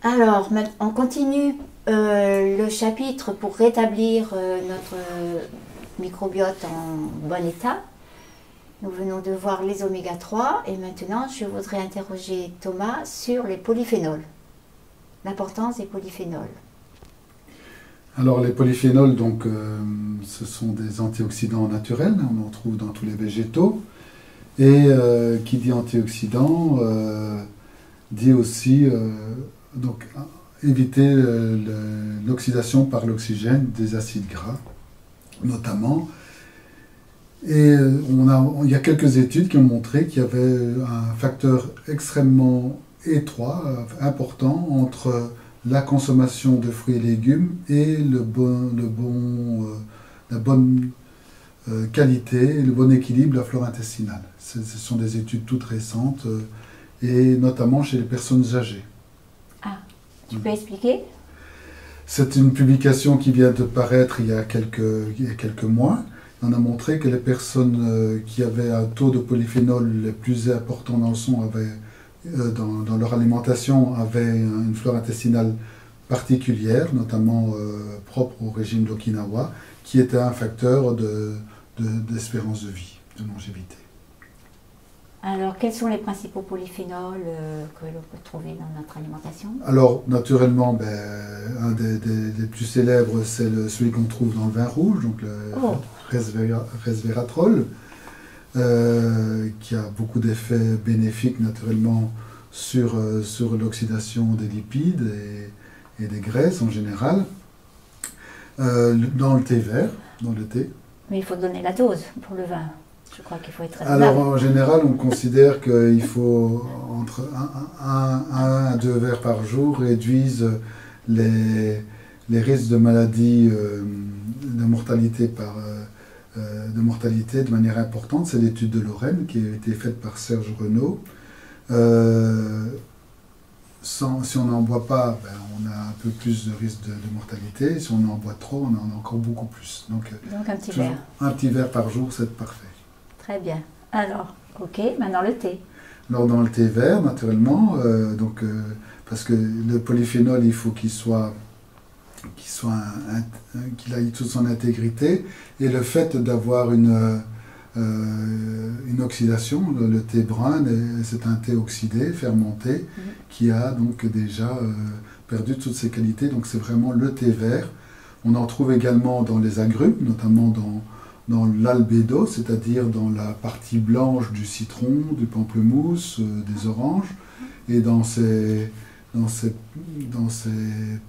Alors, on continue le chapitre pour rétablir notre microbiote en bon état. Nous venons de voir les oméga 3 et maintenant je voudrais interroger Thomas sur les polyphénols, l'importance des polyphénols. Alors les polyphénols, donc, ce sont des antioxydants naturels, on en trouve dans tous les végétaux. Et qui dit antioxydant dit aussi donc, éviter l'oxydation par l'oxygène des acides gras, notamment. Et il y a quelques études qui ont montré qu'il y avait un facteur extrêmement étroit, important, entre la consommation de fruits et légumes et la bonne qualité et le bon équilibre de la flore intestinale. Ce sont des études toutes récentes, et notamment chez les personnes âgées. Ah, tu peux expliquer? C'est une publication qui vient de paraître il y a quelques mois. On a montré que les personnes qui avaient un taux de polyphénol le plus important dans le sang, dans leur alimentation, avaient une flore intestinale particulière, notamment propre au régime d'Okinawa, qui était un facteur d'espérance de vie, de longévité. Alors, quels sont les principaux polyphénols que l'on peut trouver dans notre alimentation? Alors, naturellement, un des plus célèbres, c'est celui qu'on trouve dans le vin rouge, donc le resveratrol, qui a beaucoup d'effets bénéfiques, naturellement, sur l'oxydation des lipides et des graisses en général. Dans le thé vert, dans le thé. Mais il faut donner la dose pour le vin. Je crois qu'il faut être raisonnable. Alors en général, on considère qu'il faut entre 1 à 2 verres par jour réduisent les risques de maladies, de mortalité de manière importante. C'est l'étude de Lorraine qui a été faite par Serge Renaud. Si on n'en boit pas, on a un peu plus de risque de mortalité. Si on en boit trop, on en a encore beaucoup plus. Donc un petit verre. Un petit verre par jour, c'est parfait. Très bien. Alors, ok, maintenant le thé. Alors dans le thé vert, naturellement, parce que le polyphénol, il faut qu'il ait toute son intégrité. Et le fait d'avoir une oxydation, le thé brun, c'est un thé oxydé, fermenté, qui a donc déjà perdu toutes ses qualités. Donc c'est vraiment le thé vert. On en trouve également dans les agrumes, notamment dans l'albédo, c'est-à-dire dans la partie blanche du citron, du pamplemousse, des oranges. Et dans ces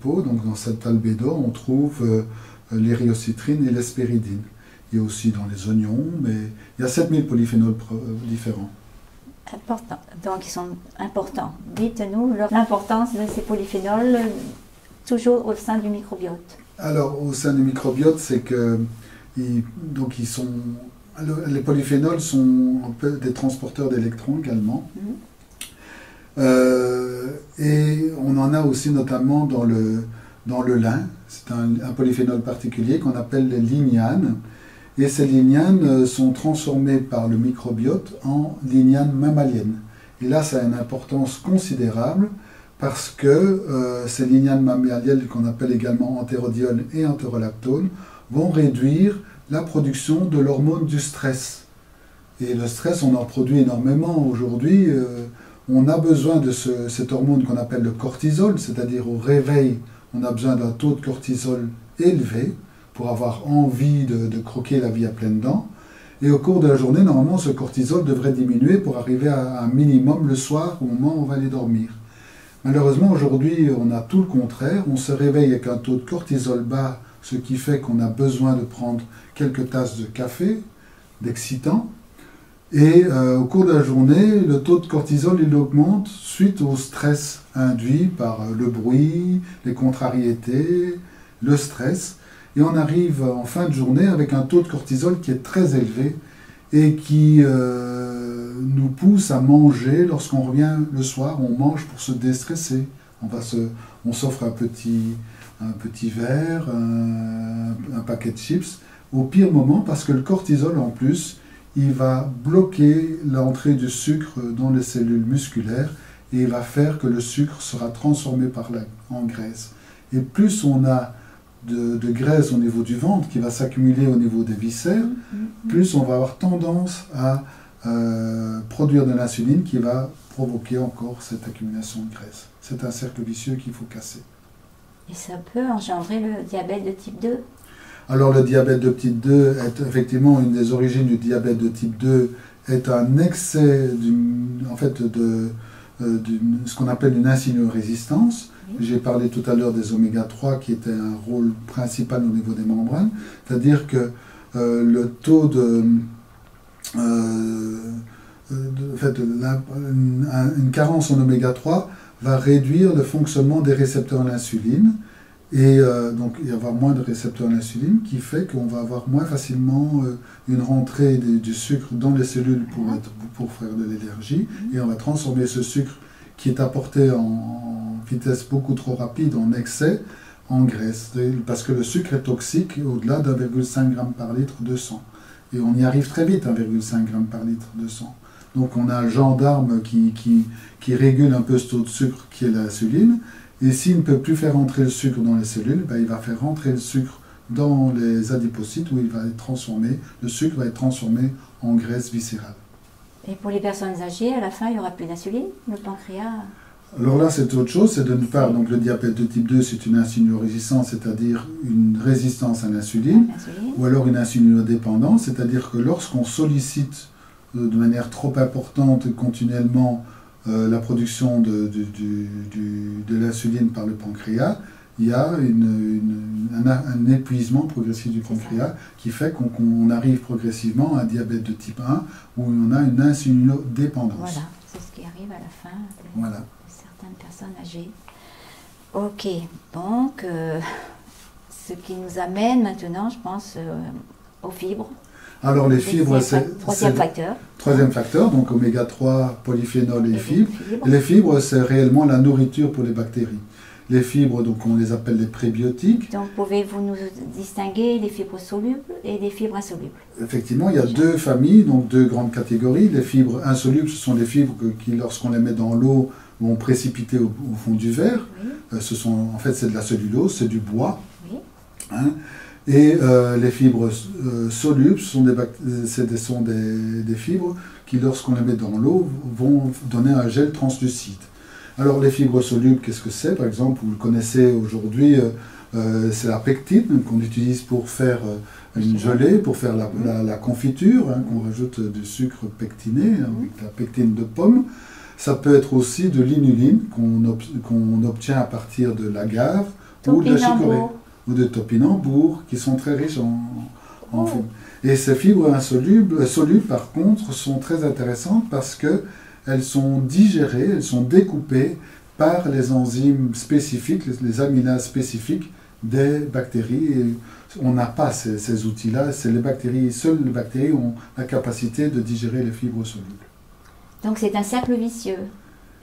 pots, donc dans cet albédo, on trouve l'hériocitrine et l'hespéridine. Il y a aussi dans les oignons, mais il y a 7000 polyphénols différents. Important. Donc ils sont importants. Dites-nous l'importance de ces polyphénols toujours au sein du microbiote. Alors au sein du microbiote, c'est que les polyphénols sont un peu des transporteurs d'électrons également. Et on en a aussi notamment dans le lin. C'est un polyphénol particulier qu'on appelle les lignanes. Et ces lignanes sont transformées par le microbiote en lignanes mammaliennes. Et là, ça a une importance considérable parce que ces lignanes mammaliennes, qu'on appelle également entérodiol et entérolactone, vont réduire la production de l'hormone du stress. Et le stress, on en produit énormément aujourd'hui. On a besoin de cette hormone qu'on appelle le cortisol, c'est-à-dire au réveil, on a besoin d'un taux de cortisol élevé pour avoir envie de croquer la vie à pleines dents. Et au cours de la journée, normalement, ce cortisol devrait diminuer pour arriver à un minimum le soir, au moment où on va aller dormir. Malheureusement, aujourd'hui, on a tout le contraire. On se réveille avec un taux de cortisol bas, ce qui fait qu'on a besoin de prendre quelques tasses de café, d'excitants. Et au cours de la journée, le taux de cortisol il augmente suite au stress induit par le bruit, les contrariétés, le stress. Et on arrive en fin de journée avec un taux de cortisol qui est très élevé et qui nous pousse à manger. Lorsqu'on revient le soir, on mange pour se déstresser. On s'offre un petit verre, un paquet de chips au pire moment parce que le cortisol en plus, il va bloquer l'entrée du sucre dans les cellules musculaires et il va faire que le sucre sera transformé en graisse. Et plus on a de graisse au niveau du ventre qui va s'accumuler au niveau des viscères, plus on va avoir tendance à produire de l'insuline qui va provoquer encore cette accumulation de graisse. C'est un cercle vicieux qu'il faut casser. Et ça peut engendrer le diabète de type 2? Alors le diabète de type 2 est effectivement une des origines du diabète de type 2, est un excès de ce qu'on appelle une insulinorésistance. Oui. J'ai parlé tout à l'heure des oméga 3 qui étaient un rôle principal au niveau des membranes, c'est-à-dire que le taux une carence en oméga 3 va réduire le fonctionnement des récepteurs à l'insuline, et donc il y avoir moins de récepteurs à l'insuline qui fait qu'on va avoir moins facilement une rentrée du sucre dans les cellules pour faire de l'énergie, et on va transformer ce sucre qui est apporté en vitesse beaucoup trop rapide, en excès, en graisse, parce que le sucre est toxique au-delà d'1,5 g par litre de sang, et on y arrive très vite, 1,5 g par litre de sang. Donc on a un gendarme qui régule un peu ce taux de sucre qui est l'insuline. Et s'il ne peut plus faire rentrer le sucre dans les cellules, il va faire rentrer le sucre dans les adipocytes où il va être transformé, le sucre va être transformé en graisse viscérale. Et pour les personnes âgées, à la fin, il n'y aura plus d'insuline, le pancréas? Alors là, c'est autre chose, c'est d'une part, donc le diabète de type 2, c'est une insulinorésistance, c'est-à-dire une résistance à l'insuline, ou alors une insulinodépendance, c'est-à-dire que lorsqu'on sollicite de manière trop importante continuellement la production de l'insuline par le pancréas, il y a un épuisement progressif du pancréas qui fait qu'on arrive progressivement à un diabète de type 1 où on a une insulinodépendance. Voilà, c'est ce qui arrive à la fin de certaines personnes âgées. Ok, donc ce qui nous amène maintenant, je pense, aux fibres. Alors les fibres, c'est troisième facteur, donc oméga 3, polyphénol et fibres. Et les fibres, c'est réellement la nourriture pour les bactéries. Les fibres, donc on les appelle les prébiotiques. Donc pouvez-vous nous distinguer les fibres solubles et les fibres insolubles? Effectivement, il y a deux familles, donc deux grandes catégories. Les fibres insolubles, ce sont les fibres qui, lorsqu'on les met dans l'eau, vont précipiter au fond du verre. Oui. En fait, c'est de la cellulose, c'est du bois. Oui. Hein? Et les fibres solubles, ce sont des fibres qui, lorsqu'on les met dans l'eau, vont donner un gel translucide. Alors les fibres solubles, qu'est-ce que c'est? Par exemple, vous le connaissez aujourd'hui, c'est la pectine qu'on utilise pour faire une gelée, pour faire la confiture, hein, qu'on rajoute du sucre pectiné, avec la pectine de pomme. Ça peut être aussi de l'inuline qu'on obtient à partir de l'agave ou de la chicorée, ou de topinambour, qui sont très riches en fibres. Et ces fibres solubles, par contre, sont très intéressantes parce qu'elles sont digérées, elles sont découpées par les enzymes spécifiques, les amylases spécifiques des bactéries. Et on n'a pas ces outils-là, seules les bactéries ont la capacité de digérer les fibres solubles. Donc c'est un cercle vicieux.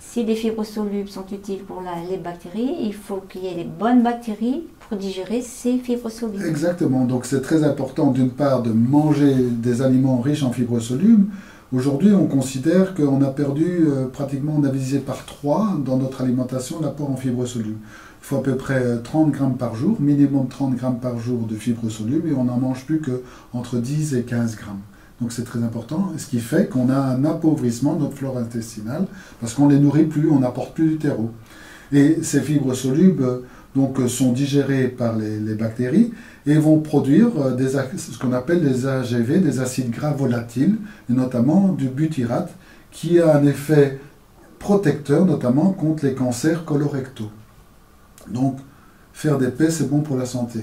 Si les fibres solubles sont utiles pour les bactéries, il faut qu'il y ait les bonnes bactéries pour digérer ces fibres solubles. Exactement. Donc c'est très important d'une part de manger des aliments riches en fibres solubles. Aujourd'hui, on considère qu'on a perdu pratiquement, on a divisé par 3 dans notre alimentation l'apport en fibres solubles. Il faut à peu près 30 grammes par jour, minimum 30 grammes par jour de fibres solubles, et on n'en mange plus qu'entre 10 et 15 grammes. Donc c'est très important, ce qui fait qu'on a un appauvrissement de notre flore intestinale, parce qu'on ne les nourrit plus, on n'apporte plus du terreau. Et ces fibres solubles sont digérées par les bactéries et vont produire ce qu'on appelle des AGV, des acides gras volatiles, et notamment du butyrate, qui a un effet protecteur, notamment contre les cancers colorectaux. Donc faire des paix, c'est bon pour la santé.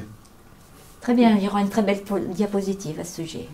Très bien, il y aura une très belle diapositive à ce sujet.